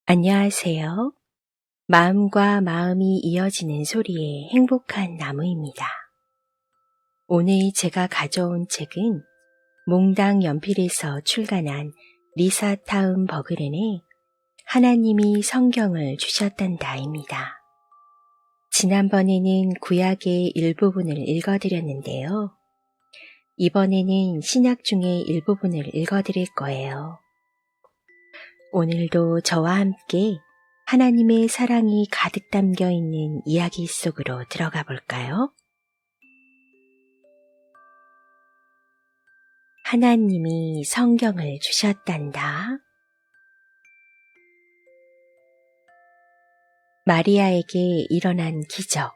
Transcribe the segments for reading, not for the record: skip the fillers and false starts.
안녕하세요. 마음과 마음이 이어지는 소리의 행복한 나무입니다. 오늘 제가 가져온 책은 몽당 연필에서 출간한 리사 타운 버그렌의 하나님이 성경을 주셨단다입니다. 지난번에는 구약의 일부분을 읽어드렸는데요. 이번에는 신약 중의 일부분을 읽어드릴 거예요. 오늘도 저와 함께 하나님의 사랑이 가득 담겨 있는 이야기 속으로 들어가 볼까요? 하나님이 성경을 주셨단다. 마리아에게 일어난 기적.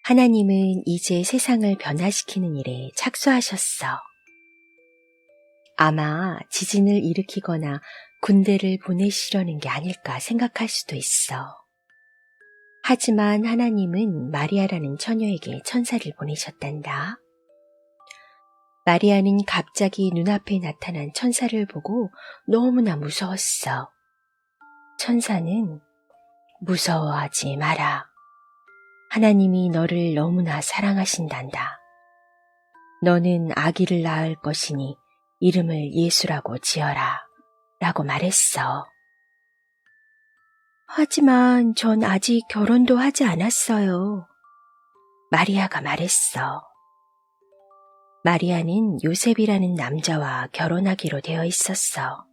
하나님은 이제 세상을 변화시키는 일에 착수하셨어. 아마 지진을 일으키거나 군대를 보내시려는 게 아닐까 생각할 수도 있어. 하지만 하나님은 마리아라는 처녀에게 천사를 보내셨단다. 마리아는 갑자기 눈앞에 나타난 천사를 보고 너무나 무서웠어. 천사는 무서워하지 마라. 하나님이 너를 너무나 사랑하신단다. 너는 아기를 낳을 것이니 이름을 예수라고 지어라. 라고 말했어. 하지만 전 아직 결혼도 하지 않았어요. 마리아가 말했어. 마리아는 요셉이라는 남자와 결혼하기로 되어 있었어.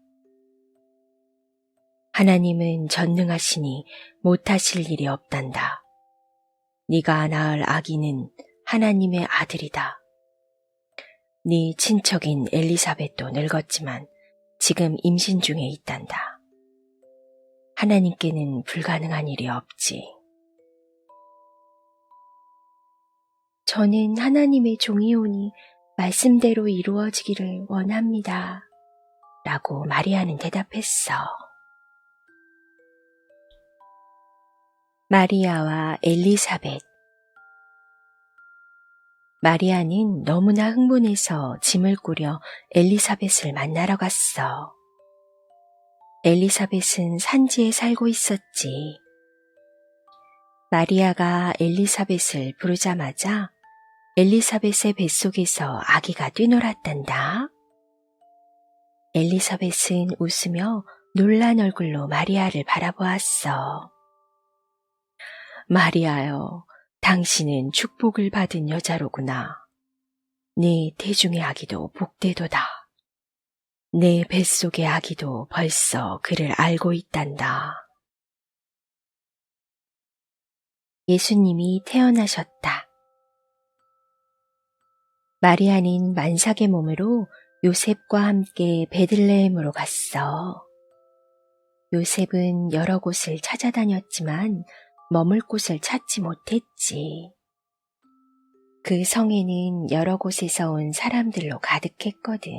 하나님은 전능하시니 못하실 일이 없단다. 네가 낳을 아기는 하나님의 아들이다. 네 친척인 엘리사벳도 늙었지만 지금 임신 중에 있단다. 하나님께는 불가능한 일이 없지. 저는 하나님의 종이오니 말씀대로 이루어지기를 원합니다. 라고 마리아는 대답했어. 마리아와 엘리사벳. 마리아는 너무나 흥분해서 짐을 꾸려 엘리사벳을 만나러 갔어. 엘리사벳은 산지에 살고 있었지. 마리아가 엘리사벳을 부르자마자 엘리사벳의 뱃속에서 아기가 뛰놀았단다. 엘리사벳은 웃으며 놀란 얼굴로 마리아를 바라보았어. 마리아여, 당신은 축복을 받은 여자로구나. 네 태중의 아기도 복되도다. 내 뱃속의 아기도 벌써 그를 알고 있단다. 예수님이 태어나셨다. 마리아는 만삭의 몸으로 요셉과 함께 베들레헴으로 갔어. 요셉은 여러 곳을 찾아다녔지만 머물 곳을 찾지 못했지. 그 성에는 여러 곳에서 온 사람들로 가득했거든.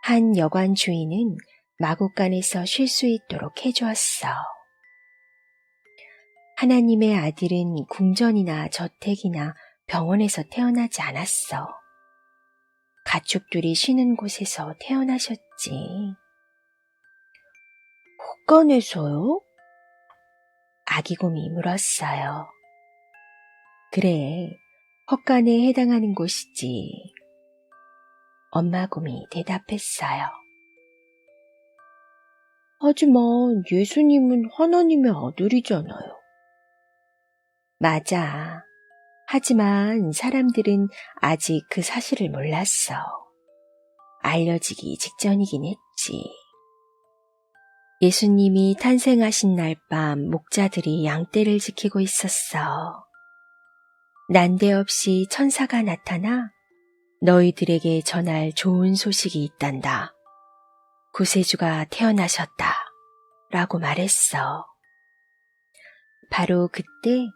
한 여관 주인은 마구간에서 쉴 수 있도록 해주었어. 하나님의 아들은 궁전이나 저택이나 병원에서 태어나지 않았어. 가축들이 쉬는 곳에서 태어나셨지. 헛간에서요? 아기곰이 물었어요. 그래, 헛간에 해당하는 곳이지. 엄마곰이 대답했어요. 하지만 예수님은 하나님의 아들이잖아요. 맞아. 하지만 사람들은 아직 그 사실을 몰랐어. 알려지기 직전이긴 했지. 예수님이 탄생하신 날 밤 목자들이 양떼를 지키고 있었어. 난데없이 천사가 나타나 너희들에게 전할 좋은 소식이 있단다. 구세주가 태어나셨다. 라고 말했어. 바로 그때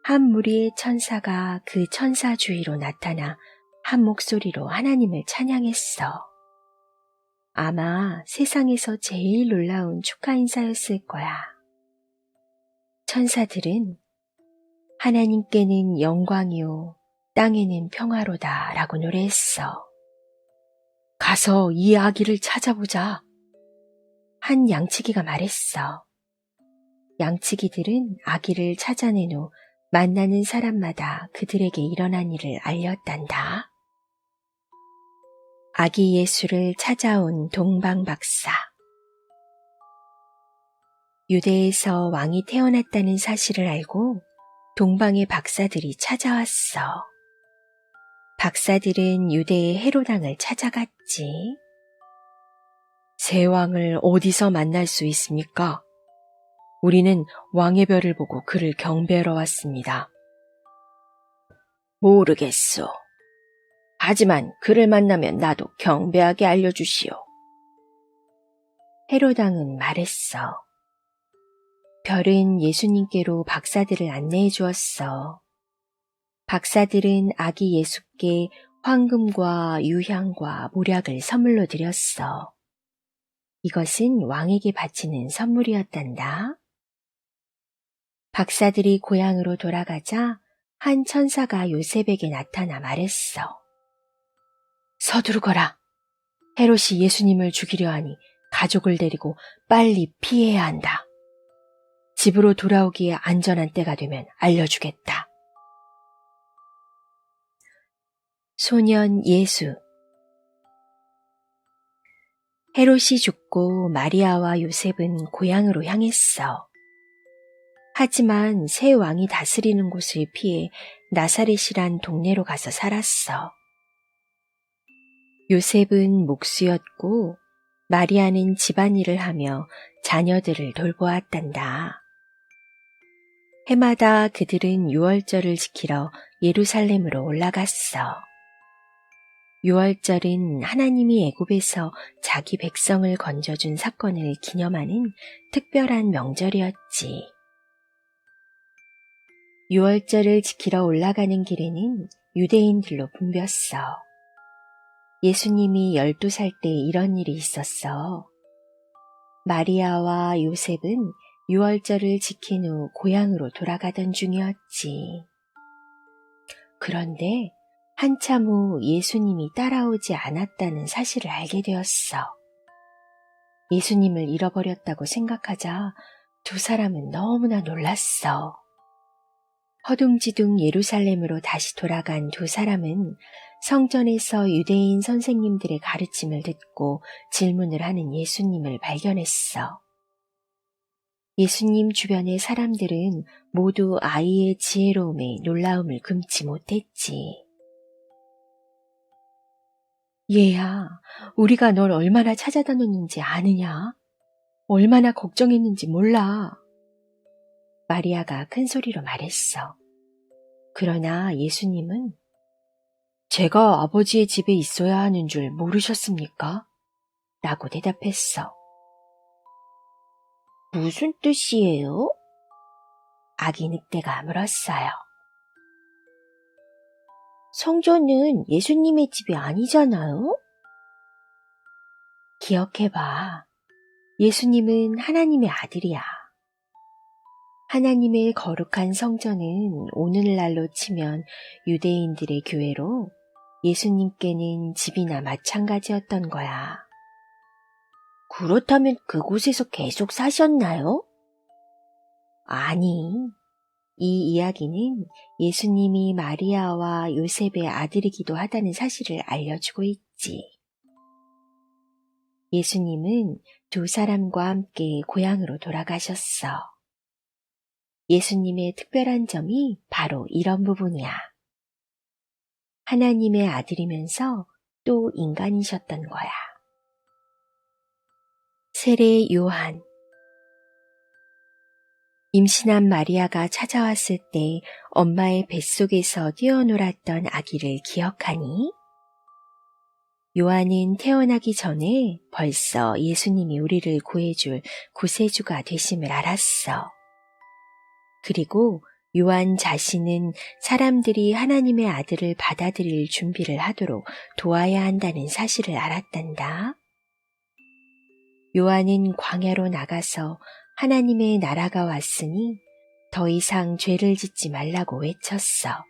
한 무리의 천사가 그 천사 주위로 나타나 한 목소리로 하나님을 찬양했어. 아마 세상에서 제일 놀라운 축하 인사였을 거야. 천사들은 하나님께는 영광이요 땅에는 평화로다 라고 노래했어. 가서 이 아기를 찾아보자. 한 양치기가 말했어. 양치기들은 아기를 찾아낸 후 만나는 사람마다 그들에게 일어난 일을 알렸단다. 아기 예수를 찾아온 동방 박사. 유대에서 왕이 태어났다는 사실을 알고 동방의 박사들이 찾아왔어. 박사들은 유대의 헤로당을 찾아갔지. 새 왕을 어디서 만날 수 있습니까? 우리는 왕의 별을 보고 그를 경배하러 왔습니다. 모르겠소. 하지만 그를 만나면 나도 경배하게 알려주시오. 헤로당은 말했어. 별은 예수님께로 박사들을 안내해 주었어. 박사들은 아기 예수께 황금과 유향과 모략을 선물로 드렸어. 이것은 왕에게 바치는 선물이었단다. 박사들이 고향으로 돌아가자 한 천사가 요셉에게 나타나 말했어. 서두르거라. 헤롯이 예수님을 죽이려 하니 가족을 데리고 빨리 피해야 한다. 집으로 돌아오기에 안전한 때가 되면 알려주겠다. 소년 예수. 헤롯이 죽고 마리아와 요셉은 고향으로 향했어. 하지만 새 왕이 다스리는 곳을 피해 나사렛이란 동네로 가서 살았어. 요셉은 목수였고 마리아는 집안일을 하며 자녀들을 돌보았단다. 해마다 그들은 유월절을 지키러 예루살렘으로 올라갔어. 유월절은 하나님이 애굽에서 자기 백성을 건져준 사건을 기념하는 특별한 명절이었지. 유월절을 지키러 올라가는 길에는 유대인들로 붐볐어. 예수님이 12살 때 이런 일이 있었어. 마리아와 요셉은 유월절을 지킨 후 고향으로 돌아가던 중이었지. 그런데 한참 후 예수님이 따라오지 않았다는 사실을 알게 되었어. 예수님을 잃어버렸다고 생각하자 두 사람은 너무나 놀랐어. 허둥지둥 예루살렘으로 다시 돌아간 두 사람은 성전에서 유대인 선생님들의 가르침을 듣고 질문을 하는 예수님을 발견했어. 예수님 주변의 사람들은 모두 아이의 지혜로움에 놀라움을 금치 못했지. 얘야, 우리가 널 얼마나 찾아다녔는지 아느냐? 얼마나 걱정했는지 몰라. 마리아가 큰 소리로 말했어. 그러나 예수님은 제가 아버지의 집에 있어야 하는 줄 모르셨습니까? 라고 대답했어. 무슨 뜻이에요? 아기 늑대가 물었어요. 성전은 예수님의 집이 아니잖아요? 기억해봐. 예수님은 하나님의 아들이야. 하나님의 거룩한 성전은 오늘날로 치면 유대인들의 교회로 예수님께는 집이나 마찬가지였던 거야. 그렇다면 그곳에서 계속 사셨나요? 아니, 이 이야기는 예수님이 마리아와 요셉의 아들이기도 하다는 사실을 알려주고 있지. 예수님은 두 사람과 함께 고향으로 돌아가셨어. 예수님의 특별한 점이 바로 이런 부분이야. 하나님의 아들이면서 또 인간이셨던 거야. 세례 요한. 임신한 마리아가 찾아왔을 때 엄마의 뱃속에서 뛰어놀았던 아기를 기억하니? 요한은 태어나기 전에 벌써 예수님이 우리를 구해줄 구세주가 되심을 알았어. 그리고 요한 자신은 사람들이 하나님의 아들을 받아들일 준비를 하도록 도와야 한다는 사실을 알았단다. 요한은 광야로 나가서 하나님의 나라가 왔으니 더 이상 죄를 짓지 말라고 외쳤어.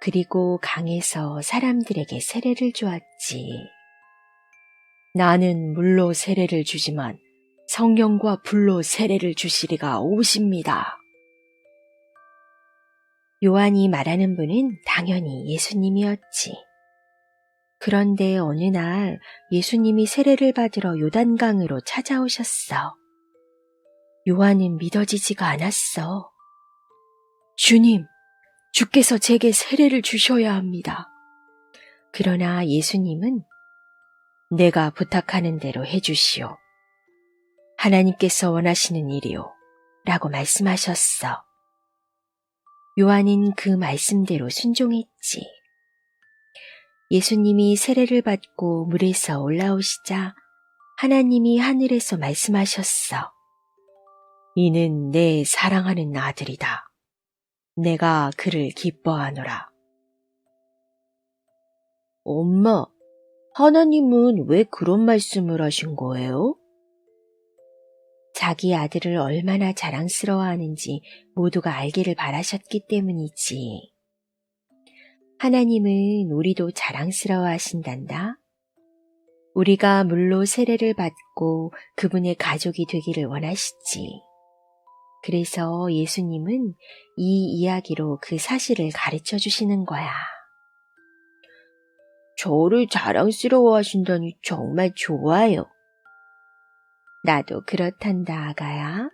그리고 강에서 사람들에게 세례를 주었지. 나는 물로 세례를 주지만 성령과 불로 세례를 주시리가 오십니다. 요한이 말하는 분은 당연히 예수님이었지. 그런데 어느 날 예수님이 세례를 받으러 요단강으로 찾아오셨어. 요한은 믿어지지가 않았어. 주님, 주께서 제게 세례를 주셔야 합니다. 그러나 예수님은 내가 부탁하는 대로 해주시오. 하나님께서 원하시는 일이오. 라고 말씀하셨어. 요한은 그 말씀대로 순종했지. 예수님이 세례를 받고 물에서 올라오시자 하나님이 하늘에서 말씀하셨어. 이는 내 사랑하는 아들이다. 내가 그를 기뻐하노라. 엄마, 하나님은 왜 그런 말씀을 하신 거예요? 자기 아들을 얼마나 자랑스러워하는지 모두가 알기를 바라셨기 때문이지. 하나님은 우리도 자랑스러워하신단다. 우리가 물로 세례를 받고 그분의 가족이 되기를 원하시지. 그래서 예수님은 이 이야기로 그 사실을 가르쳐 주시는 거야. 저를 자랑스러워 하신다니 정말 좋아요. 나도 그렇단다, 아가야.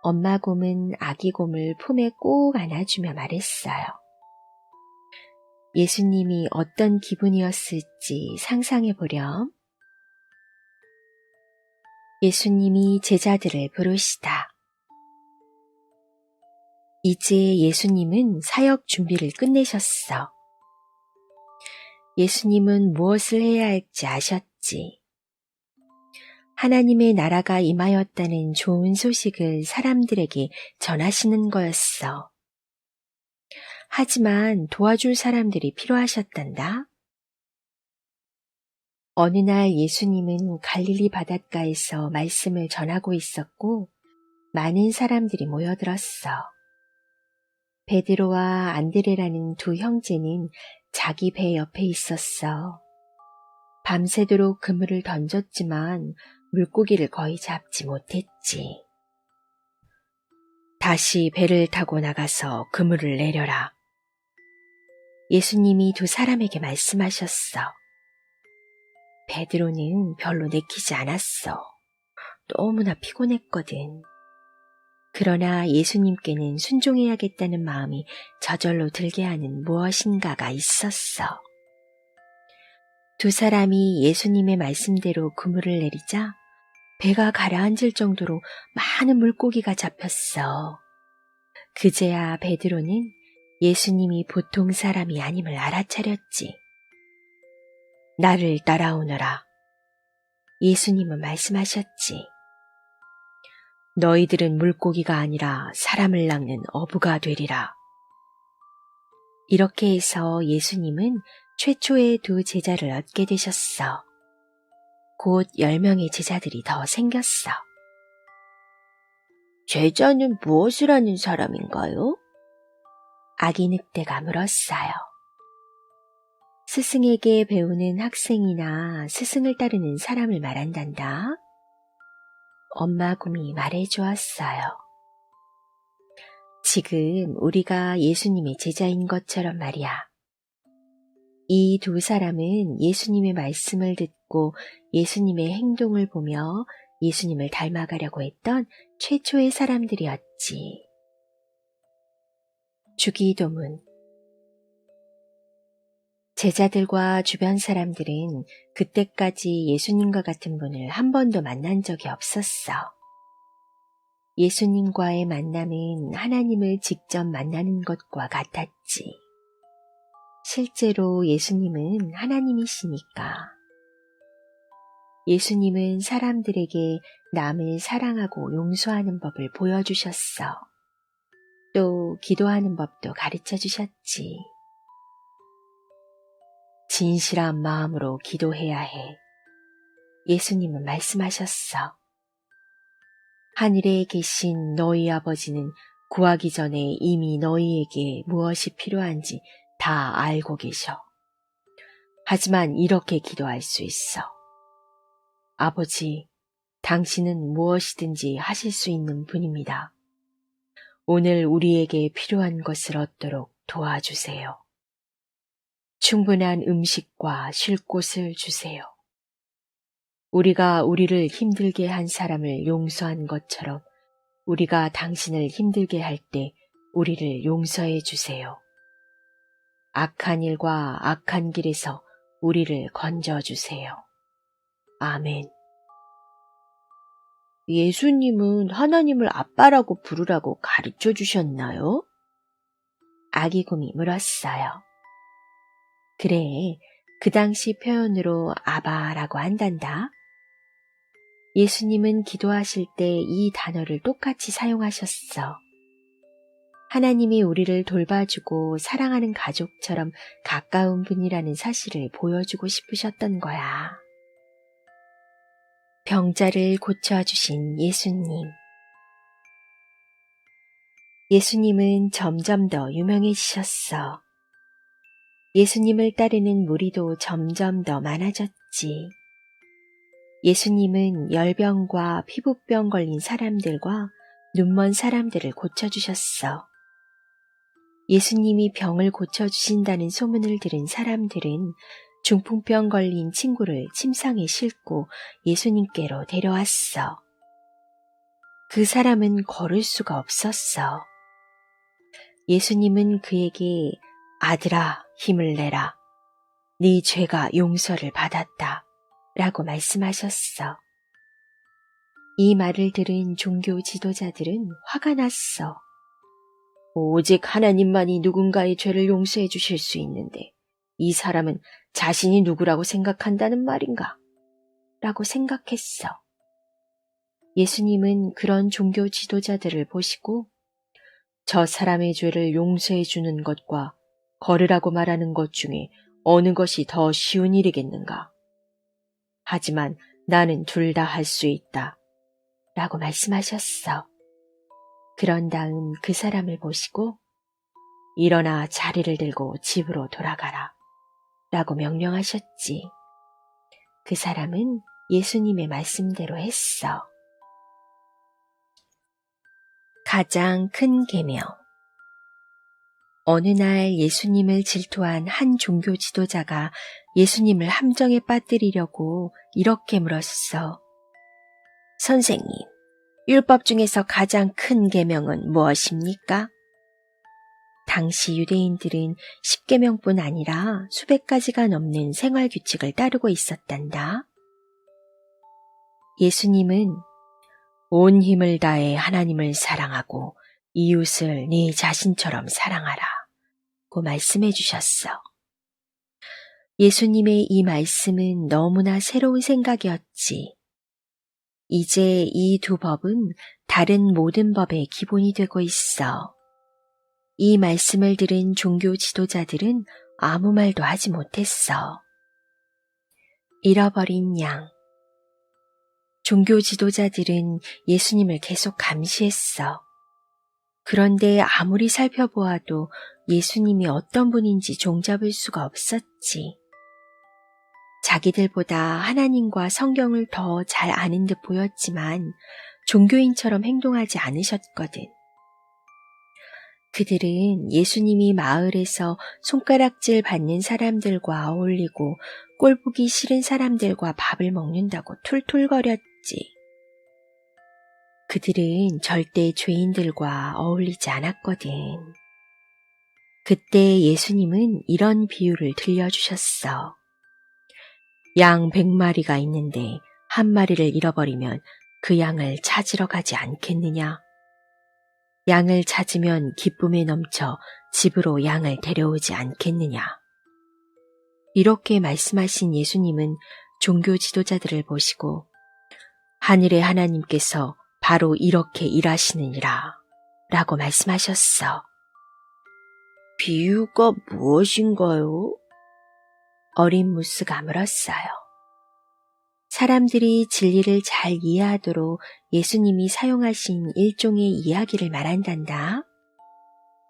엄마 곰은 아기 곰을 품에 꼭 안아주며 말했어요. 예수님이 어떤 기분이었을지 상상해 보렴. 예수님이 제자들을 부르시다. 이제 예수님은 사역 준비를 끝내셨어. 예수님은 무엇을 해야 할지 아셨지. 하나님의 나라가 임하였다는 좋은 소식을 사람들에게 전하시는 거였어. 하지만 도와줄 사람들이 필요하셨단다. 어느 날 예수님은 갈릴리 바닷가에서 말씀을 전하고 있었고 많은 사람들이 모여들었어. 베드로와 안드레라는 두 형제는 자기 배 옆에 있었어. 밤새도록 그물을 던졌지만 물고기를 거의 잡지 못했지. 다시 배를 타고 나가서 그물을 내려라. 예수님이 두 사람에게 말씀하셨어. 베드로는 별로 내키지 않았어. 너무나 피곤했거든. 그러나 예수님께는 순종해야겠다는 마음이 저절로 들게 하는 무엇인가가 있었어. 두 사람이 예수님의 말씀대로 그물을 내리자 배가 가라앉을 정도로 많은 물고기가 잡혔어. 그제야 베드로는 예수님이 보통 사람이 아님을 알아차렸지. 나를 따라오너라. 예수님은 말씀하셨지. 너희들은 물고기가 아니라 사람을 낚는 어부가 되리라. 이렇게 해서 예수님은 최초의 두 제자를 얻게 되셨어. 곧 10명의 제자들이 더 생겼어. 제자는 무엇을 하는 사람인가요? 아기 늑대가 물었어요. 스승에게 배우는 학생이나 스승을 따르는 사람을 말한단다. 엄마 곰이 말해주었어요. 지금 우리가 예수님의 제자인 것처럼 말이야. 이 두 사람은 예수님의 말씀을 듣고 예수님의 행동을 보며 예수님을 닮아가려고 했던 최초의 사람들이었지. 주기도문. 제자들과 주변 사람들은 그때까지 예수님과 같은 분을 한 번도 만난 적이 없었어. 예수님과의 만남은 하나님을 직접 만나는 것과 같았지. 실제로 예수님은 하나님이시니까. 예수님은 사람들에게 남을 사랑하고 용서하는 법을 보여주셨어. 또 기도하는 법도 가르쳐 주셨지. 진실한 마음으로 기도해야 해. 예수님은 말씀하셨어. 하늘에 계신 너희 아버지는 구하기 전에 이미 너희에게 무엇이 필요한지 다 알고 계셔. 하지만 이렇게 기도할 수 있어. 아버지, 당신은 무엇이든지 하실 수 있는 분입니다. 오늘 우리에게 필요한 것을 얻도록 도와주세요. 충분한 음식과 쉴 곳을 주세요. 우리가 우리를 힘들게 한 사람을 용서한 것처럼 우리가 당신을 힘들게 할 때 우리를 용서해 주세요. 악한 일과 악한 길에서 우리를 건져 주세요. 아멘. 예수님은 하나님을 아빠라고 부르라고 가르쳐 주셨나요? 아기곰이 물었어요. 그래, 그 당시 표현으로 아바라고 한단다. 예수님은 기도하실 때 이 단어를 똑같이 사용하셨어. 하나님이 우리를 돌봐주고 사랑하는 가족처럼 가까운 분이라는 사실을 보여주고 싶으셨던 거야. 병자를 고쳐주신 예수님. 예수님은 점점 더 유명해지셨어. 예수님을 따르는 무리도 점점 더 많아졌지. 예수님은 열병과 피부병 걸린 사람들과 눈먼 사람들을 고쳐주셨어. 예수님이 병을 고쳐주신다는 소문을 들은 사람들은 중풍병 걸린 친구를 침상에 싣고 예수님께로 데려왔어. 그 사람은 걸을 수가 없었어. 예수님은 그에게 아들아, 힘을 내라. 네 죄가 용서를 받았다. 라고 말씀하셨어. 이 말을 들은 종교 지도자들은 화가 났어. 오직 하나님만이 누군가의 죄를 용서해 주실 수 있는데 이 사람은 자신이 누구라고 생각한다는 말인가? 라고 생각했어. 예수님은 그런 종교 지도자들을 보시고 저 사람의 죄를 용서해 주는 것과 걸으라고 말하는 것 중에 어느 것이 더 쉬운 일이겠는가? 하지만 나는 둘 다 할 수 있다. 라고 말씀하셨어. 그런 다음 그 사람을 보시고 일어나 자리를 들고 집으로 돌아가라. 라고 명령하셨지. 그 사람은 예수님의 말씀대로 했어. 가장 큰 계명. 어느 날 예수님을 질투한 한 종교 지도자가 예수님을 함정에 빠뜨리려고 이렇게 물었어. 선생님, 율법 중에서 가장 큰 계명은 무엇입니까? 당시 유대인들은 10계명뿐 아니라 수백 가지가 넘는 생활 규칙을 따르고 있었단다. 예수님은 온 힘을 다해 하나님을 사랑하고 이웃을 네 자신처럼 사랑하라 고 말씀해 주셨어. 예수님의 이 말씀은 너무나 새로운 생각이었지. 이제 이 두 법은 다른 모든 법의 기본이 되고 있어. 이 말씀을 들은 종교 지도자들은 아무 말도 하지 못했어. 잃어버린 양. 종교 지도자들은 예수님을 계속 감시했어. 그런데 아무리 살펴보아도 예수님이 어떤 분인지 종잡을 수가 없었지. 자기들보다 하나님과 성경을 더 잘 아는 듯 보였지만 종교인처럼 행동하지 않으셨거든. 그들은 예수님이 마을에서 손가락질 받는 사람들과 어울리고 꼴보기 싫은 사람들과 밥을 먹는다고 툴툴거렸지. 그들은 절대 죄인들과 어울리지 않았거든. 그때 예수님은 이런 비유를 들려주셨어. 양 100마리가 있는데 한 마리를 잃어버리면 그 양을 찾으러 가지 않겠느냐? 양을 찾으면 기쁨에 넘쳐 집으로 양을 데려오지 않겠느냐? 이렇게 말씀하신 예수님은 종교 지도자들을 보시고 하늘의 하나님께서 바로 이렇게 일하시느니라 라고 말씀하셨어. 비유가 무엇인가요? 어린 무스가 물었어요. 사람들이 진리를 잘 이해하도록 예수님이 사용하신 일종의 이야기를 말한단다.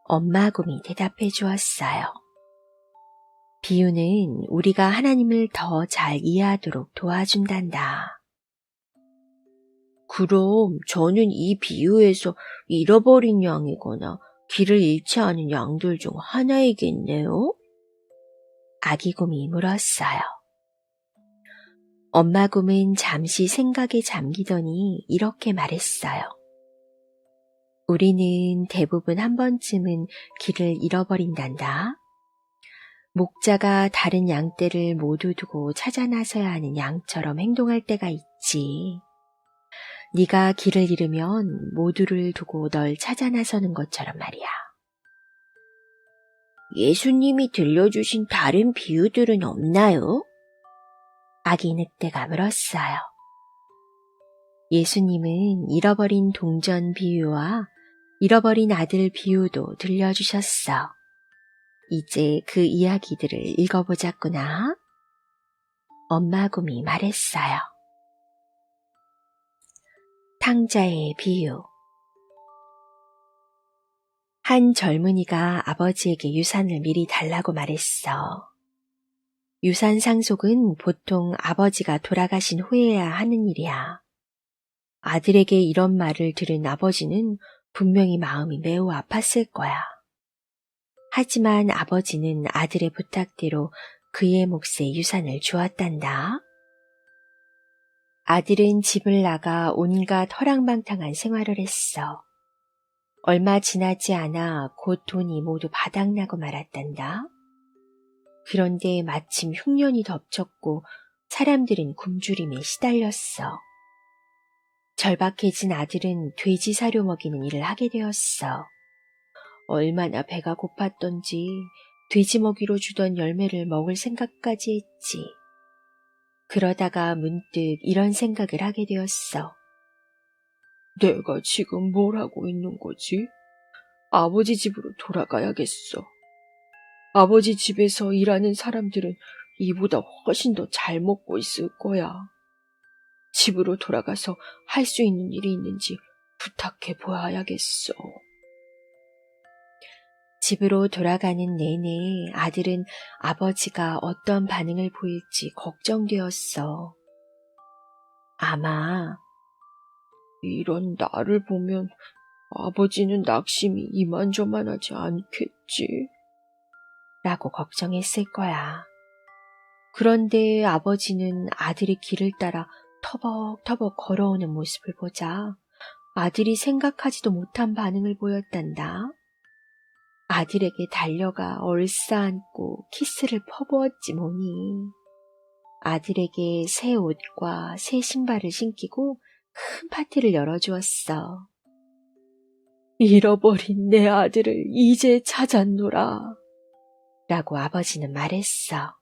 엄마 곰이 대답해 주었어요. 비유는 우리가 하나님을 더 잘 이해하도록 도와준단다. 그럼 저는 이 비유에서 잃어버린 양이거나 길을 잃지 않은 양들 중 하나이겠네요? 아기 곰이 물었어요. 엄마 곰은 잠시 생각에 잠기더니 이렇게 말했어요. 우리는 대부분 한 번쯤은 길을 잃어버린단다. 목자가 다른 양떼를 모두 두고 찾아 나서야 하는 양처럼 행동할 때가 있지. 네가 길을 잃으면 모두를 두고 널 찾아 나서는 것처럼 말이야. 예수님이 들려주신 다른 비유들은 없나요? 아기 늑대가 물었어요. 예수님은 잃어버린 동전 비유와 잃어버린 아들 비유도 들려주셨어. 이제 그 이야기들을 읽어보자꾸나. 엄마 곰이 말했어요. 탕자의 비유. 한 젊은이가 아버지에게 유산을 미리 달라고 말했어. 유산 상속은 보통 아버지가 돌아가신 후에야 하는 일이야. 아들에게 이런 말을 들은 아버지는 분명히 마음이 매우 아팠을 거야. 하지만 아버지는 아들의 부탁대로 그의 몫에 유산을 주었단다. 아들은 집을 나가 온갖 허랑방탕한 생활을 했어. 얼마 지나지 않아 곧 돈이 모두 바닥나고 말았단다. 그런데 마침 흉년이 덮쳤고 사람들은 굶주림에 시달렸어. 절박해진 아들은 돼지 사료 먹이는 일을 하게 되었어. 얼마나 배가 고팠던지 돼지 먹이로 주던 열매를 먹을 생각까지 했지. 그러다가 문득 이런 생각을 하게 되었어. 내가 지금 뭘 하고 있는 거지? 아버지 집으로 돌아가야겠어. 아버지 집에서 일하는 사람들은 이보다 훨씬 더 잘 먹고 있을 거야. 집으로 돌아가서 할 수 있는 일이 있는지 부탁해 보아야겠어. 집으로 돌아가는 내내 아들은 아버지가 어떤 반응을 보일지 걱정되었어. 아마 이런 나를 보면 아버지는 낙심이 이만저만하지 않겠지? 라고 걱정했을 거야. 그런데 아버지는 아들이 길을 따라 터벅터벅 걸어오는 모습을 보자 아들이 생각하지도 못한 반응을 보였단다. 아들에게 달려가 얼싸안고 키스를 퍼부었지 뭐니. 아들에게 새 옷과 새 신발을 신기고 큰 파티를 열어주었어. 잃어버린 내 아들을 이제 찾았노라. 라고 아버지는 말했어.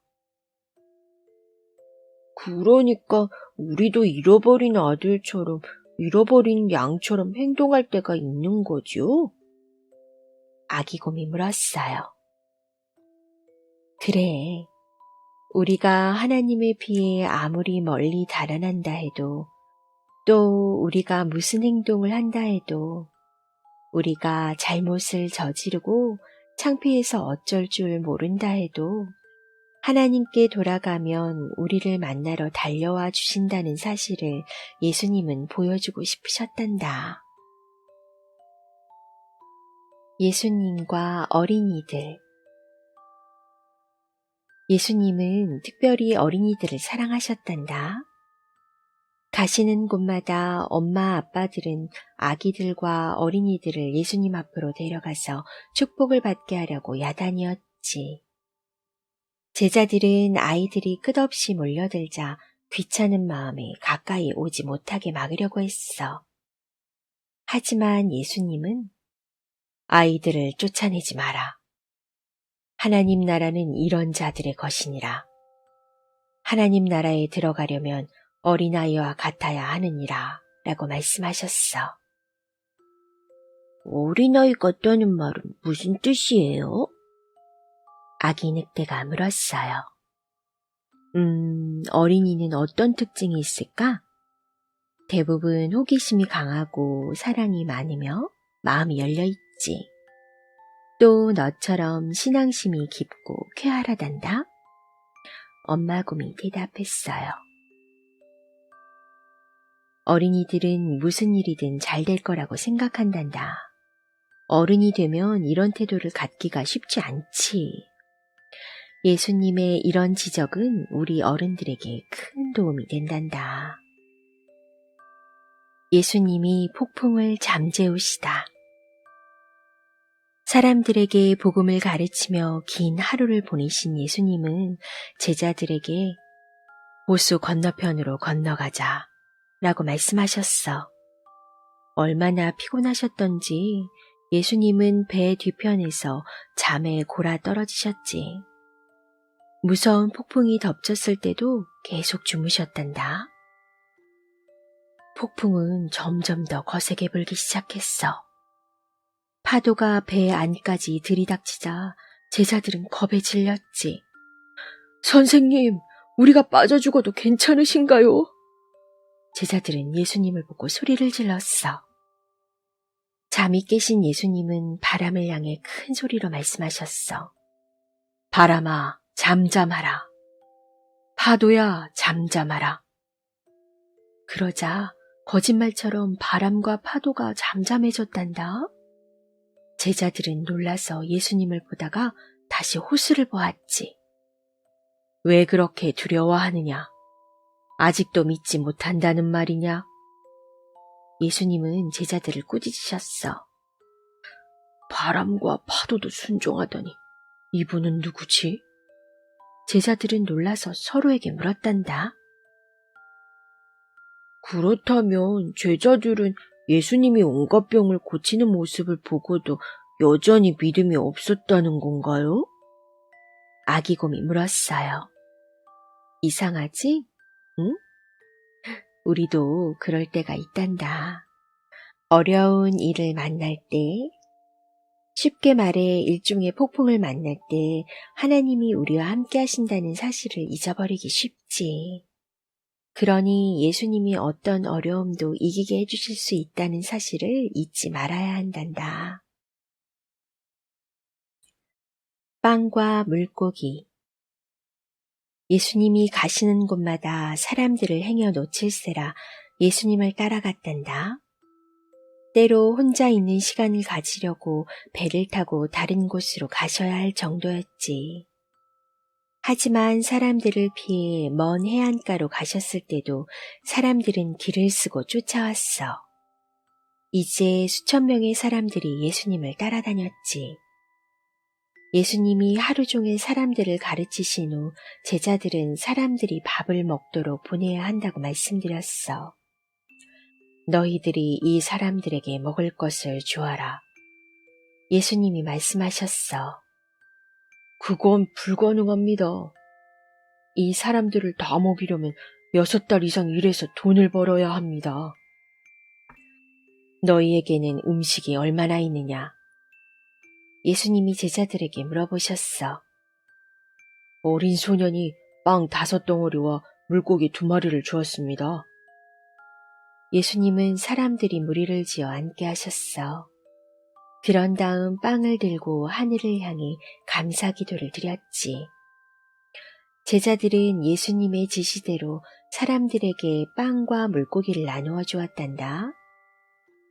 그러니까 우리도 잃어버린 아들처럼 잃어버린 양처럼 행동할 때가 있는 거죠? 아기 곰이 물었어요. 그래, 우리가 하나님의 피에 아무리 멀리 달아난다 해도 또 우리가 무슨 행동을 한다 해도 우리가 잘못을 저지르고 창피해서 어쩔 줄 모른다 해도 하나님께 돌아가면 우리를 만나러 달려와 주신다는 사실을 예수님은 보여주고 싶으셨단다. 예수님과 어린이들. 예수님은 특별히 어린이들을 사랑하셨단다. 가시는 곳마다 엄마 아빠들은 아기들과 어린이들을 예수님 앞으로 데려가서 축복을 받게 하려고 야단이었지. 제자들은 아이들이 끝없이 몰려들자 귀찮은 마음에 가까이 오지 못하게 막으려고 했어. 하지만 예수님은 아이들을 쫓아내지 마라. 하나님 나라는 이런 자들의 것이니라. 하나님 나라에 들어가려면 어린아이와 같아야 하느니라 라고 말씀하셨어. 어린아이 같다는 말은 무슨 뜻이에요? 아기 늑대가 물었어요. 어린이는 어떤 특징이 있을까? 대부분 호기심이 강하고 사랑이 많으며 마음이 열려있지. 또 너처럼 신앙심이 깊고 쾌활하단다. 엄마 곰이 대답했어요. 어린이들은 무슨 일이든 잘 될 거라고 생각한단다. 어른이 되면 이런 태도를 갖기가 쉽지 않지. 예수님의 이런 지적은 우리 어른들에게 큰 도움이 된단다. 예수님이 폭풍을 잠재우시다. 사람들에게 복음을 가르치며 긴 하루를 보내신 예수님은 제자들에게 호수 건너편으로 건너가자 라고 말씀하셨어. 얼마나 피곤하셨던지 예수님은 배 뒤편에서 잠에 골아 떨어지셨지. 무서운 폭풍이 덮쳤을 때도 계속 주무셨단다. 폭풍은 점점 더 거세게 불기 시작했어. 파도가 배 안까지 들이닥치자 제자들은 겁에 질렸지. 선생님, 우리가 빠져 죽어도 괜찮으신가요? 제자들은 예수님을 보고 소리를 질렀어. 잠이 깨신 예수님은 바람을 향해 큰 소리로 말씀하셨어. 바람아, 잠잠하라. 파도야, 잠잠하라. 그러자 거짓말처럼 바람과 파도가 잠잠해졌단다. 제자들은 놀라서 예수님을 보다가 다시 호수를 보았지. 왜 그렇게 두려워하느냐? 아직도 믿지 못한다는 말이냐? 예수님은 제자들을 꾸짖으셨어. 바람과 파도도 순종하더니 이분은 누구지? 제자들은 놀라서 서로에게 물었단다. 그렇다면 제자들은 예수님이 온갖 병을 고치는 모습을 보고도 여전히 믿음이 없었다는 건가요? 아기곰이 물었어요. 이상하지? 응? 우리도 그럴 때가 있단다. 어려운 일을 만날 때, 쉽게 말해 일종의 폭풍을 만날 때 하나님이 우리와 함께 하신다는 사실을 잊어버리기 쉽지. 그러니 예수님이 어떤 어려움도 이기게 해주실 수 있다는 사실을 잊지 말아야 한단다. 빵과 물고기. 예수님이 가시는 곳마다 사람들을 행여 놓칠세라 예수님을 따라갔단다. 때로 혼자 있는 시간을 가지려고 배를 타고 다른 곳으로 가셔야 할 정도였지. 하지만 사람들을 피해 먼 해안가로 가셨을 때도 사람들은 길을 쓰고 쫓아왔어. 이제 수천 명의 사람들이 예수님을 따라다녔지. 예수님이 하루 종일 사람들을 가르치신 후 제자들은 사람들이 밥을 먹도록 보내야 한다고 말씀드렸어. 너희들이 이 사람들에게 먹을 것을 주어라. 예수님이 말씀하셨어. 그건 불가능합니다. 이 사람들을 다 먹이려면 6달 이상 일해서 돈을 벌어야 합니다. 너희에게는 음식이 얼마나 있느냐? 예수님이 제자들에게 물어보셨어. 어린 소년이 빵 5덩어리와 물고기 2마리를 주었습니다. 예수님은 사람들이 무리를 지어 앉게 하셨어. 그런 다음 빵을 들고 하늘을 향해 감사 기도를 드렸지. 제자들은 예수님의 지시대로 사람들에게 빵과 물고기를 나누어 주었단다.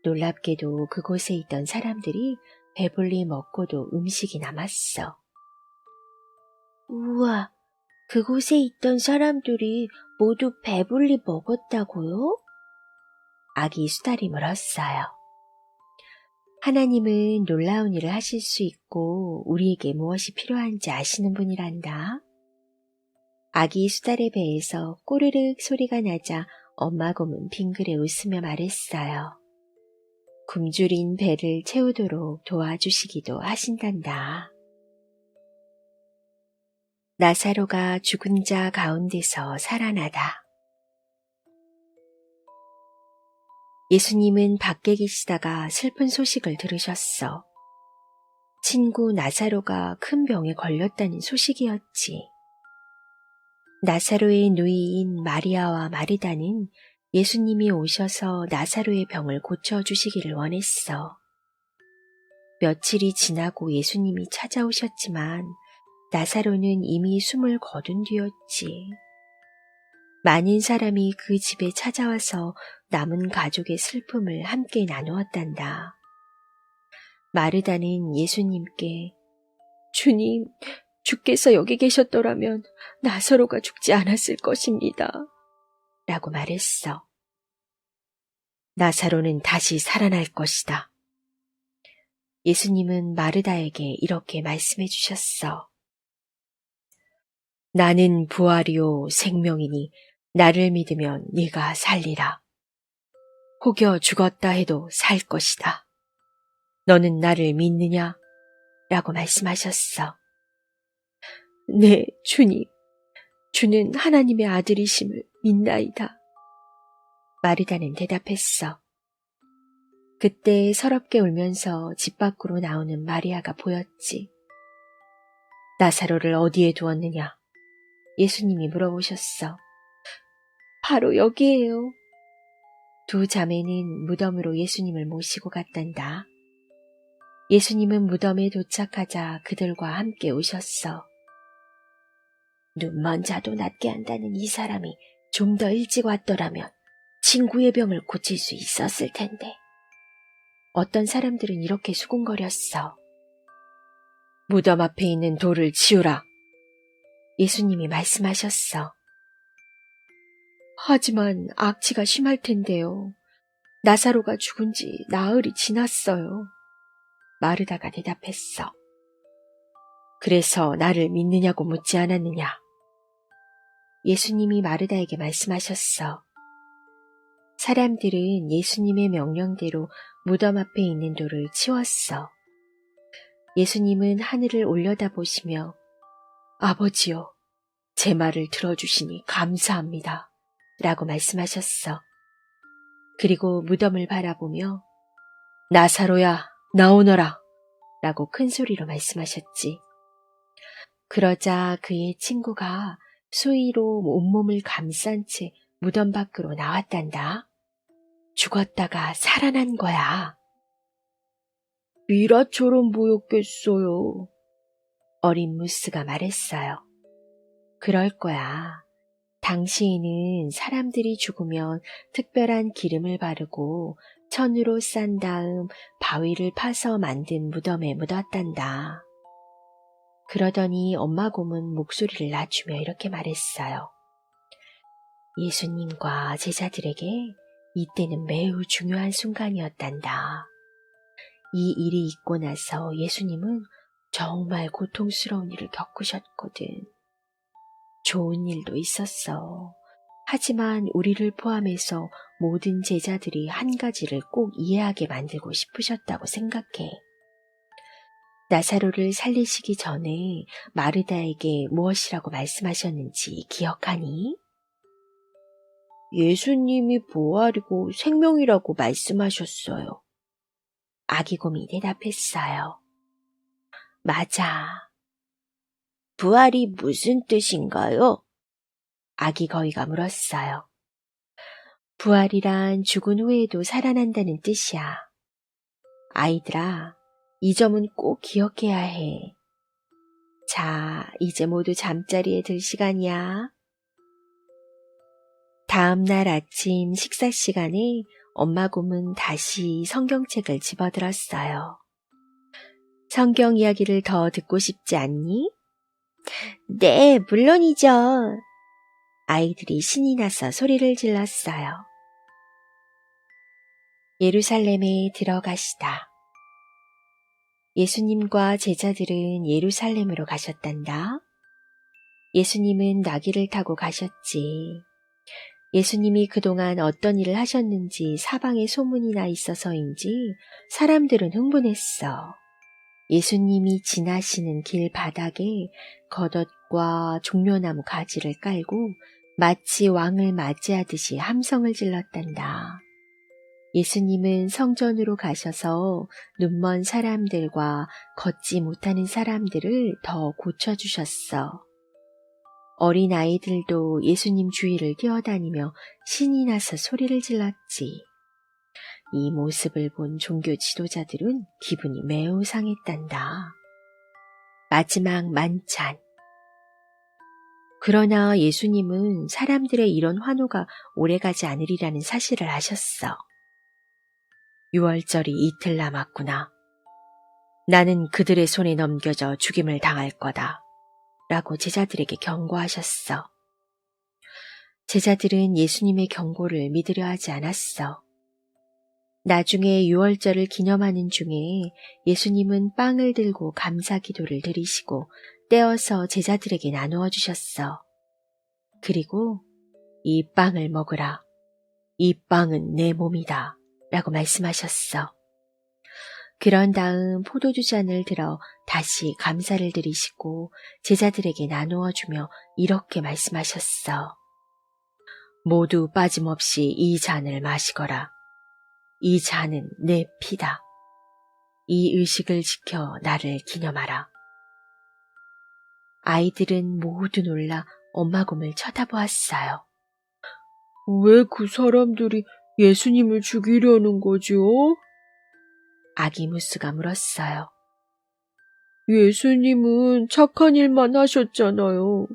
놀랍게도 그곳에 있던 사람들이 배불리 먹고도 음식이 남았어. 우와, 그곳에 있던 사람들이 모두 배불리 먹었다고요? 아기 수달이 물었어요. 하나님은 놀라운 일을 하실 수 있고 우리에게 무엇이 필요한지 아시는 분이란다. 아기 수달의 배에서 꼬르륵 소리가 나자 엄마 곰은 빙그레 웃으며 말했어요. 굶주린 배를 채우도록 도와주시기도 하신단다. 나사로가 죽은 자 가운데서 살아나다. 예수님은 밖에 계시다가 슬픈 소식을 들으셨어. 친구 나사로가 큰 병에 걸렸다는 소식이었지. 나사로의 누이인 마리아와 마르다는 예수님이 오셔서 나사로의 병을 고쳐주시기를 원했어. 며칠이 지나고 예수님이 찾아오셨지만 나사로는 이미 숨을 거둔 뒤였지. 많은 사람이 그 집에 찾아와서 남은 가족의 슬픔을 함께 나누었단다. 마르다는 예수님께 주님, 주께서 여기 계셨더라면 나사로가 죽지 않았을 것입니다. 라고 말했어. 나사로는 다시 살아날 것이다. 예수님은 마르다에게 이렇게 말씀해 주셨어. 나는 부활이요 생명이니 나를 믿으면 네가 살리라. 혹여 죽었다 해도 살 것이다. 너는 나를 믿느냐? 라고 말씀하셨어. 네, 주님. 주는 하나님의 아들이심을 믿나이다. 마르다는 대답했어. 그때 서럽게 울면서 집 밖으로 나오는 마리아가 보였지. 나사로를 어디에 두었느냐? 예수님이 물어보셨어. 바로 여기에요. 두 자매는 무덤으로 예수님을 모시고 갔단다. 예수님은 무덤에 도착하자 그들과 함께 오셨어. 눈먼 자도 낫게 한다는 이 사람이 좀 더 일찍 왔더라면 친구의 병을 고칠 수 있었을 텐데. 어떤 사람들은 이렇게 수군거렸어. 무덤 앞에 있는 돌을 치우라. 예수님이 말씀하셨어. 하지만 악취가 심할 텐데요. 나사로가 죽은 지 나흘이 지났어요. 마르다가 대답했어. 그래서 나를 믿느냐고 묻지 않았느냐? 예수님이 마르다에게 말씀하셨어. 사람들은 예수님의 명령대로 무덤 앞에 있는 돌을 치웠어. 예수님은 하늘을 올려다보시며 아버지요, 제 말을 들어주시니 감사합니다. 라고 말씀하셨어. 그리고 무덤을 바라보며 나사로야, 나오너라. 라고 큰 소리로 말씀하셨지. 그러자 그의 친구가 수의로 온몸을 감싼 채 무덤 밖으로 나왔단다. 죽었다가 살아난 거야. 미라처럼 보였겠어요. 어린 무스가 말했어요. 그럴 거야. 당시에는 사람들이 죽으면 특별한 기름을 바르고 천으로 싼 다음 바위를 파서 만든 무덤에 묻었단다. 그러더니 엄마 곰은 목소리를 낮추며 이렇게 말했어요. 예수님과 제자들에게 이때는 매우 중요한 순간이었단다. 이 일이 있고 나서 예수님은 정말 고통스러운 일을 겪으셨거든. 좋은 일도 있었어. 하지만 우리를 포함해서 모든 제자들이 한 가지를 꼭 이해하게 만들고 싶으셨다고 생각해. 나사로를 살리시기 전에 마르다에게 무엇이라고 말씀하셨는지 기억하니? 예수님이 부활이고 생명이라고 말씀하셨어요. 아기곰이 대답했어요. 맞아. 부활이 무슨 뜻인가요? 아기 거위가 물었어요. 부활이란 죽은 후에도 살아난다는 뜻이야. 아이들아, 이 점은 꼭 기억해야 해. 자, 이제 모두 잠자리에 들 시간이야. 다음 날 아침 식사 시간에 엄마 곰은 다시 성경책을 집어들었어요. 성경 이야기를 더 듣고 싶지 않니? 네, 물론이죠. 아이들이 신이 나서 소리를 질렀어요. 예루살렘에 들어가시다. 예수님과 제자들은 예루살렘으로 가셨단다. 예수님은 나귀를 타고 가셨지. 예수님이 그동안 어떤 일을 하셨는지 사방에 소문이 나 있어서인지 사람들은 흥분했어. 예수님이 지나시는 길 바닥에 겉옷과 종려나무 가지를 깔고 마치 왕을 맞이하듯이 함성을 질렀단다. 예수님은 성전으로 가셔서 눈먼 사람들과 걷지 못하는 사람들을 더 고쳐주셨어. 어린 아이들도 예수님 주위를 뛰어다니며 신이 나서 소리를 질렀지. 이 모습을 본 종교 지도자들은 기분이 매우 상했단다. 마지막 만찬. 그러나 예수님은 사람들의 이런 환호가 오래가지 않으리라는 사실을 아셨어. 유월절이 이틀 남았구나. 나는 그들의 손에 넘겨져 죽임을 당할 거다. 라고 제자들에게 경고하셨어. 제자들은 예수님의 경고를 믿으려 하지 않았어. 나중에 유월절을 기념하는 중에 예수님은 빵을 들고 감사 기도를 드리시고 떼어서 제자들에게 나누어 주셨어. 그리고 이 빵을 먹으라. 이 빵은 내 몸이다. 라고 말씀하셨어. 그런 다음 포도주 잔을 들어 다시 감사를 드리시고 제자들에게 나누어 주며 이렇게 말씀하셨어. 모두 빠짐없이 이 잔을 마시거라. 이 잔은 내 피다. 이 의식을 지켜 나를 기념하라. 아이들은 모두 놀라 엄마 곰을 쳐다보았어요. 왜 그 사람들이 예수님을 죽이려는 거죠? 아기 무스가 물었어요. 예수님은 착한 일만 하셨잖아요.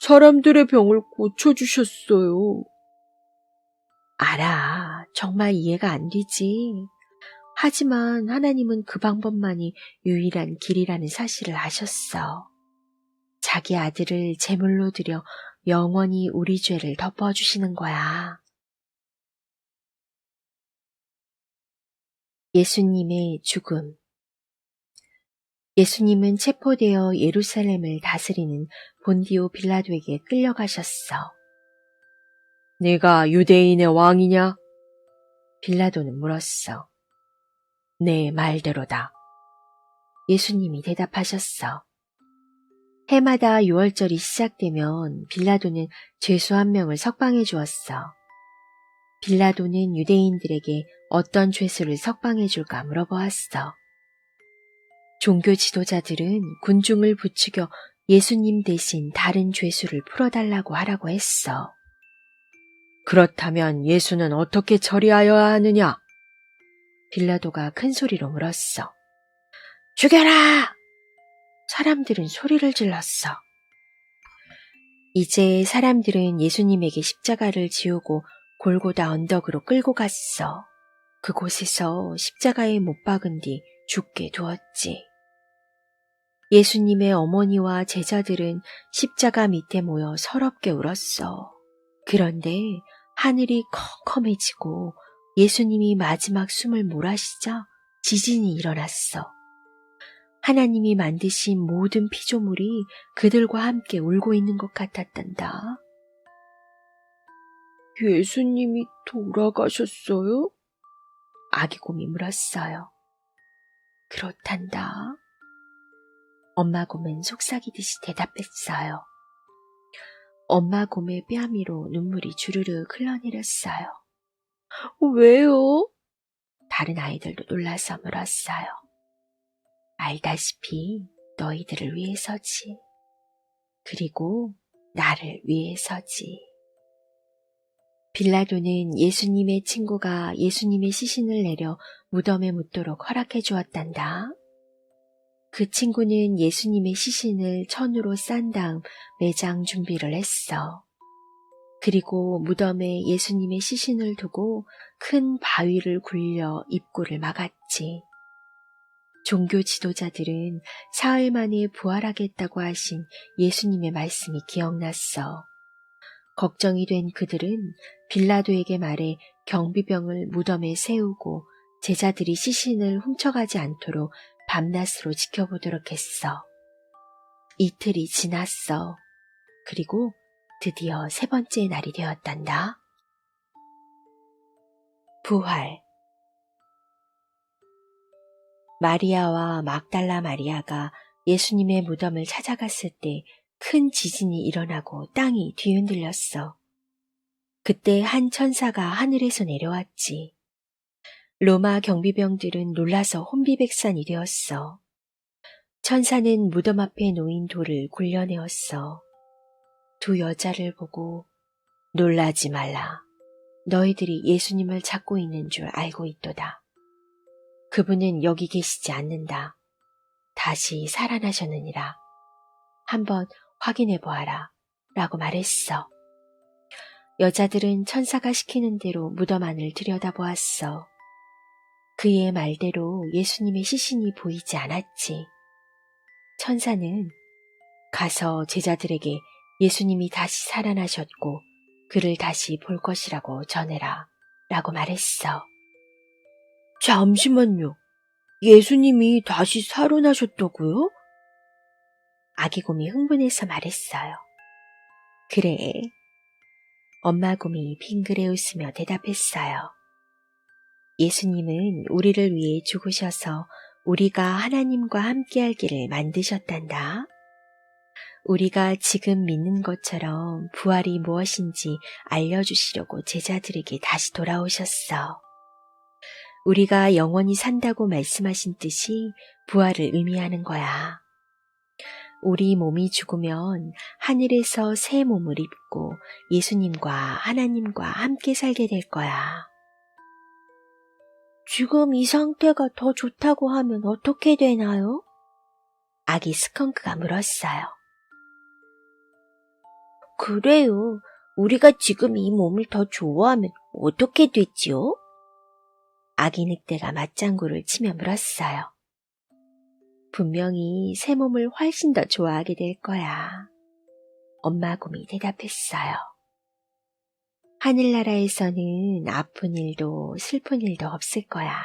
사람들의 병을 고쳐주셨어요. 알아. 정말 이해가 안 되지. 하지만 하나님은 그 방법만이 유일한 길이라는 사실을 아셨어. 자기 아들을 제물로 드려 영원히 우리 죄를 덮어주시는 거야. 예수님의 죽음. 예수님은 체포되어 예루살렘을 다스리는 본디오 빌라도에게 끌려가셨어. 네가 유대인의 왕이냐? 빌라도는 물었어. 네, 말대로다. 예수님이 대답하셨어. 해마다 유월절이 시작되면 빌라도는 죄수 한 명을 석방해 주었어. 빌라도는 유대인들에게 어떤 죄수를 석방해 줄까 물어보았어. 종교 지도자들은 군중을 부추겨 예수님 대신 다른 죄수를 풀어달라고 하라고 했어. 그렇다면 예수는 어떻게 처리하여야 하느냐? 빌라도가 큰 소리로 물었어. 죽여라! 사람들은 소리를 질렀어. 이제 사람들은 예수님에게 십자가를 지우고 골고다 언덕으로 끌고 갔어. 그곳에서 십자가에 못 박은 뒤 죽게 두었지. 예수님의 어머니와 제자들은 십자가 밑에 모여 서럽게 울었어. 그런데 하늘이 컴컴해지고 예수님이 마지막 숨을 몰아쉬자 지진이 일어났어. 하나님이 만드신 모든 피조물이 그들과 함께 울고 있는 것 같았단다. 예수님이 돌아가셨어요? 아기곰이 물었어요. 그렇단다. 엄마 곰은 속삭이듯이 대답했어요. 엄마 곰의 뺨위로 눈물이 주르륵 흘러내렸어요. 왜요? 다른 아이들도 놀라서 물었어요. 알다시피 너희들을 위해서지. 그리고 나를 위해서지. 빌라도는 예수님의 친구가 예수님의 시신을 내려 무덤에 묻도록 허락해 주었단다. 그 친구는 예수님의 시신을 천으로 싼 다음 매장 준비를 했어. 그리고 무덤에 예수님의 시신을 두고 큰 바위를 굴려 입구를 막았지. 종교 지도자들은 사흘 만에 부활하겠다고 하신 예수님의 말씀이 기억났어. 걱정이 된 그들은 빌라도에게 말해 경비병을 무덤에 세우고 제자들이 시신을 훔쳐가지 않도록 밤낮으로 지켜보도록 했어. 이틀이 지났어. 그리고 드디어 세 번째 날이 되었단다. 부활. 마리아와 막달라 마리아가 예수님의 무덤을 찾아갔을 때 큰 지진이 일어나고 땅이 뒤흔들렸어. 그때 한 천사가 하늘에서 내려왔지. 로마 경비병들은 놀라서 혼비백산이 되었어. 천사는 무덤 앞에 놓인 돌을 굴려내었어. 두 여자를 보고 놀라지 말라. 너희들이 예수님을 찾고 있는 줄 알고 있도다. 그분은 여기 계시지 않는다. 다시 살아나셨느니라. 한번 확인해 보아라. 라고 말했어. 여자들은 천사가 시키는 대로 무덤 안을 들여다보았어. 그의 말대로 예수님의 시신이 보이지 않았지. 천사는 가서 제자들에게 예수님이 다시 살아나셨고 그를 다시 볼 것이라고 전해라 라고 말했어. 잠시만요. 예수님이 다시 살아나셨다고요? 아기 곰이 흥분해서 말했어요. 그래. 엄마 곰이 빙그레 웃으며 대답했어요. 예수님은 우리를 위해 죽으셔서 우리가 하나님과 함께할 길을 만드셨단다. 우리가 지금 믿는 것처럼 부활이 무엇인지 알려주시려고 제자들에게 다시 돌아오셨어. 우리가 영원히 산다고 말씀하신 뜻이 부활을 의미하는 거야. 우리 몸이 죽으면 하늘에서 새 몸을 입고 예수님과 하나님과 함께 살게 될 거야. 지금 이 상태가 더 좋다고 하면 어떻게 되나요? 아기 스컹크가 물었어요. 그래요. 우리가 지금 이 몸을 더 좋아하면 어떻게 되지요? 아기 늑대가 맞장구를 치며 물었어요. 분명히 새 몸을 훨씬 더 좋아하게 될 거야. 엄마 곰이 대답했어요. 하늘나라에서는 아픈 일도 슬픈 일도 없을 거야.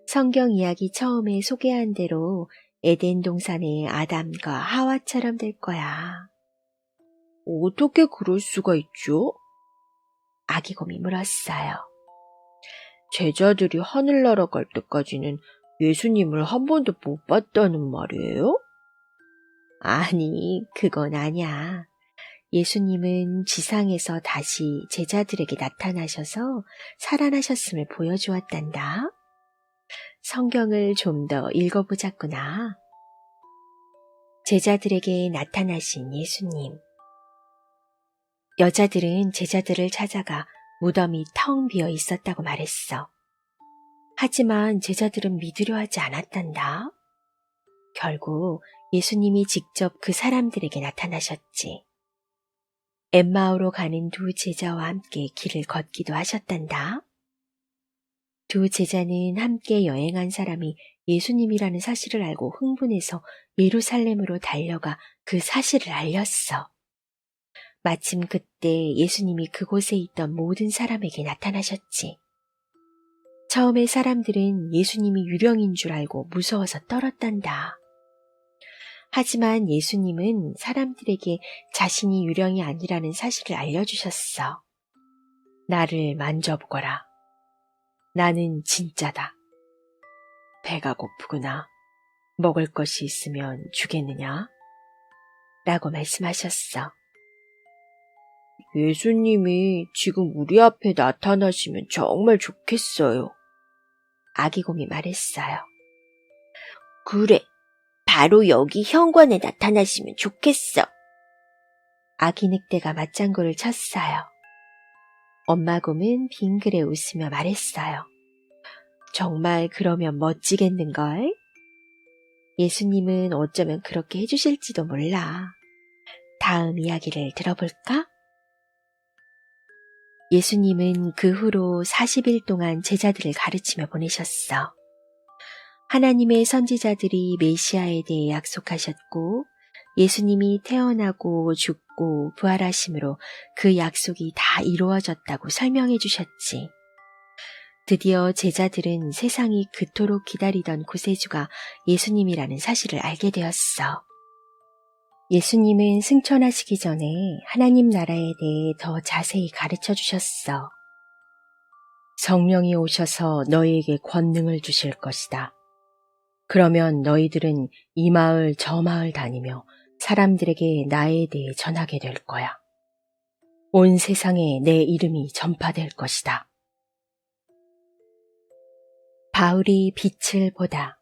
성경 이야기 처음에 소개한 대로 에덴 동산의 아담과 하와처럼 될 거야. 어떻게 그럴 수가 있죠? 아기 곰이 물었어요. 제자들이 하늘나라 갈 때까지는 예수님을 한 번도 못 봤다는 말이에요? 아니, 그건 아니야. 예수님은 지상에서 다시 제자들에게 나타나셔서 살아나셨음을 보여주었단다. 성경을 좀 더 읽어보자꾸나. 제자들에게 나타나신 예수님. 여자들은 제자들을 찾아가 무덤이 텅 비어 있었다고 말했어. 하지만 제자들은 믿으려 하지 않았단다. 결국 예수님이 직접 그 사람들에게 나타나셨지. 엠마오로 가는 두 제자와 함께 길을 걷기도 하셨단다. 두 제자는 함께 여행한 사람이 예수님이라는 사실을 알고 흥분해서 예루살렘으로 달려가 그 사실을 알렸어. 마침 그때 예수님이 그곳에 있던 모든 사람에게 나타나셨지. 처음에 사람들은 예수님이 유령인 줄 알고 무서워서 떨었단다. 하지만 예수님은 사람들에게 자신이 유령이 아니라는 사실을 알려주셨어. 나를 만져보거라. 나는 진짜다. 배가 고프구나. 먹을 것이 있으면 주겠느냐? 라고 말씀하셨어. 예수님이 지금 우리 앞에 나타나시면 정말 좋겠어요. 아기곰이 말했어요. 그래, 바로 여기 현관에 나타나시면 좋겠어. 아기 늑대가 맞장구를 쳤어요. 엄마 곰은 빙그레 웃으며 말했어요. 정말 그러면 멋지겠는걸? 예수님은 어쩌면 그렇게 해주실지도 몰라. 다음 이야기를 들어볼까? 예수님은 그 후로 40일 동안 제자들을 가르치며 보내셨어. 하나님의 선지자들이 메시아에 대해 약속하셨고 예수님이 태어나고 죽고 부활하심으로 그 약속이 다 이루어졌다고 설명해 주셨지. 드디어 제자들은 세상이 그토록 기다리던 구세주가 예수님이라는 사실을 알게 되었어. 예수님은 승천하시기 전에 하나님 나라에 대해 더 자세히 가르쳐 주셨어. 성령이 오셔서 너희에게 권능을 주실 것이다. 그러면 너희들은 이 마을 저 마을 다니며 사람들에게 나에 대해 전하게 될 거야. 온 세상에 내 이름이 전파될 것이다. 바울이 빛을 보다.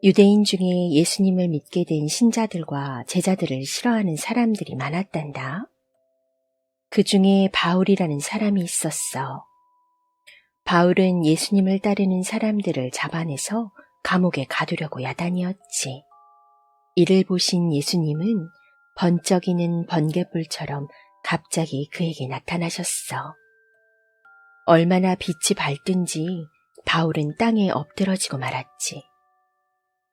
유대인 중에 예수님을 믿게 된 신자들과 제자들을 싫어하는 사람들이 많았단다. 그 중에 바울이라는 사람이 있었어. 바울은 예수님을 따르는 사람들을 잡아내서 감옥에 가두려고 야단이었지. 이를 보신 예수님은 번쩍이는 번갯불처럼 갑자기 그에게 나타나셨어. 얼마나 빛이 밝든지 바울은 땅에 엎드러지고 말았지.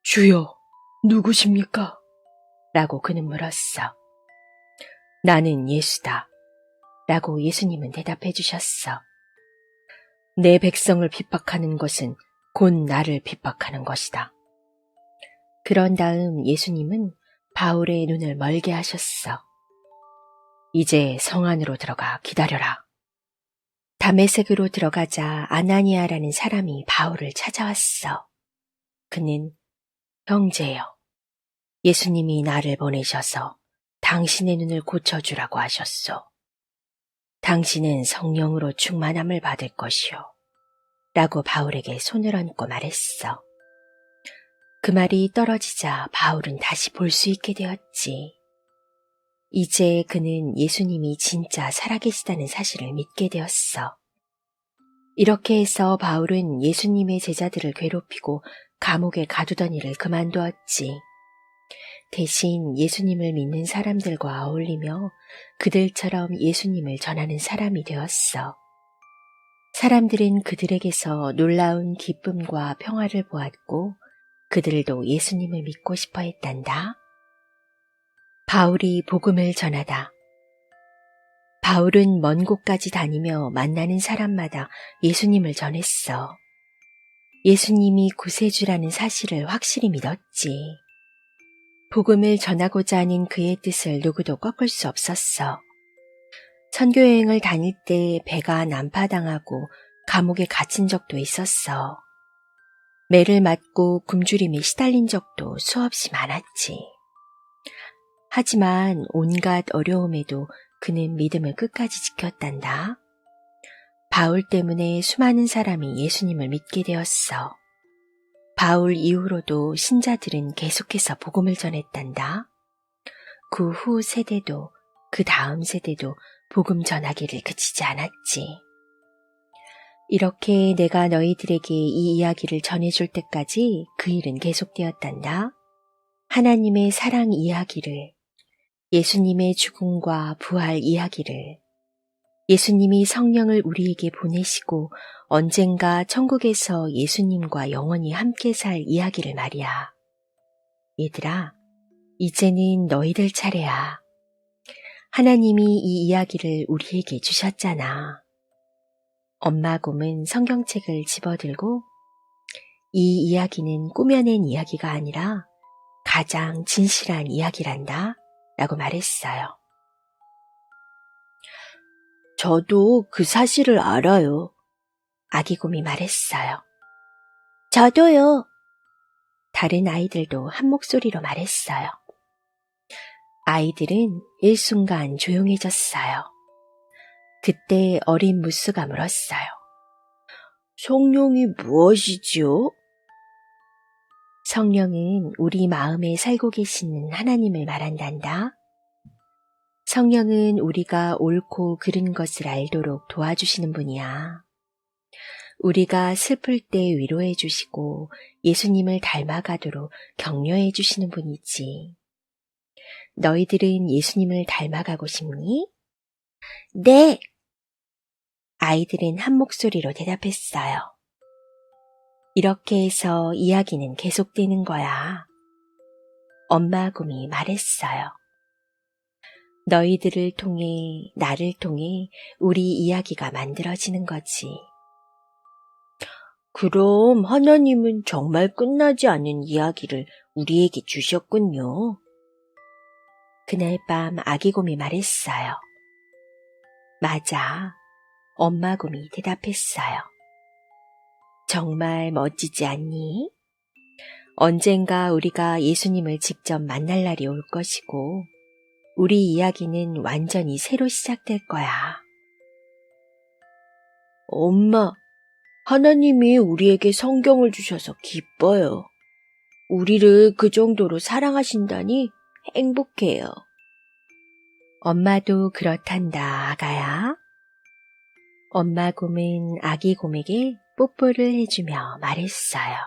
주여, 누구십니까? 라고 그는 물었어. 나는 예수다. 라고 예수님은 대답해 주셨어. 내 백성을 핍박하는 것은 곧 나를 핍박하는 것이다. 그런 다음 예수님은 바울의 눈을 멀게 하셨어. 이제 성 안으로 들어가 기다려라. 다메섹으로 들어가자 아나니아라는 사람이 바울을 찾아왔어. 그는 형제여, 예수님이 나를 보내셔서 당신의 눈을 고쳐주라고 하셨소. 당신은 성령으로 충만함을 받을 것이요. 라고 바울에게 손을 얹고 말했어. 그 말이 떨어지자 바울은 다시 볼 수 있게 되었지. 이제 그는 예수님이 진짜 살아계시다는 사실을 믿게 되었어. 이렇게 해서 바울은 예수님의 제자들을 괴롭히고 감옥에 가두던 일을 그만두었지. 대신 예수님을 믿는 사람들과 어울리며 그들처럼 예수님을 전하는 사람이 되었어. 사람들은 그들에게서 놀라운 기쁨과 평화를 보았고 그들도 예수님을 믿고 싶어 했단다. 바울이 복음을 전하다. 바울은 먼 곳까지 다니며 만나는 사람마다 예수님을 전했어. 예수님이 구세주라는 사실을 확실히 믿었지. 복음을 전하고자 하는 그의 뜻을 누구도 꺾을 수 없었어. 선교여행을 다닐 때 배가 난파당하고 감옥에 갇힌 적도 있었어. 매를 맞고 굶주림에 시달린 적도 수없이 많았지. 하지만 온갖 어려움에도 그는 믿음을 끝까지 지켰단다. 바울 때문에 수많은 사람이 예수님을 믿게 되었어. 바울 이후로도 신자들은 계속해서 복음을 전했단다. 그 후 세대도 그 다음 세대도 복음 전하기를 그치지 않았지. 이렇게 내가 너희들에게 이 이야기를 전해줄 때까지 그 일은 계속되었단다. 하나님의 사랑 이야기를, 예수님의 죽음과 부활 이야기를, 예수님이 성령을 우리에게 보내시고 언젠가 천국에서 예수님과 영원히 함께 살 이야기를 말이야. 얘들아, 이제는 너희들 차례야. 하나님이 이 이야기를 우리에게 주셨잖아. 엄마 곰은 성경책을 집어들고 이 이야기는 꾸며낸 이야기가 아니라 가장 진실한 이야기란다 라고 말했어요. 저도 그 사실을 알아요. 아기곰이 말했어요. 저도요. 다른 아이들도 한 목소리로 말했어요. 아이들은 일순간 조용해졌어요. 그때 어린 무스가 물었어요. 성령이 무엇이지요? 성령은 우리 마음에 살고 계시는 하나님을 말한단다. 성령은 우리가 옳고 그른 것을 알도록 도와주시는 분이야. 우리가 슬플 때 위로해 주시고 예수님을 닮아가도록 격려해 주시는 분이지. 너희들은 예수님을 닮아가고 싶니? 네. 아이들은 한 목소리로 대답했어요. 이렇게 해서 이야기는 계속되는 거야. 엄마 곰이 말했어요. 너희들을 통해, 나를 통해 우리 이야기가 만들어지는 거지. 그럼 하나님은 정말 끝나지 않은 이야기를 우리에게 주셨군요. 그날 밤 아기곰이 말했어요. 맞아. 엄마 곰이 대답했어요. 정말 멋지지 않니? 언젠가 우리가 예수님을 직접 만날 날이 올 것이고 우리 이야기는 완전히 새로 시작될 거야. 엄마, 하나님이 우리에게 성경을 주셔서 기뻐요. 우리를 그 정도로 사랑하신다니 행복해요. 엄마도 그렇단다, 아가야. 엄마 곰은 아기 곰에게 뽀뽀를 해주며 말했어요.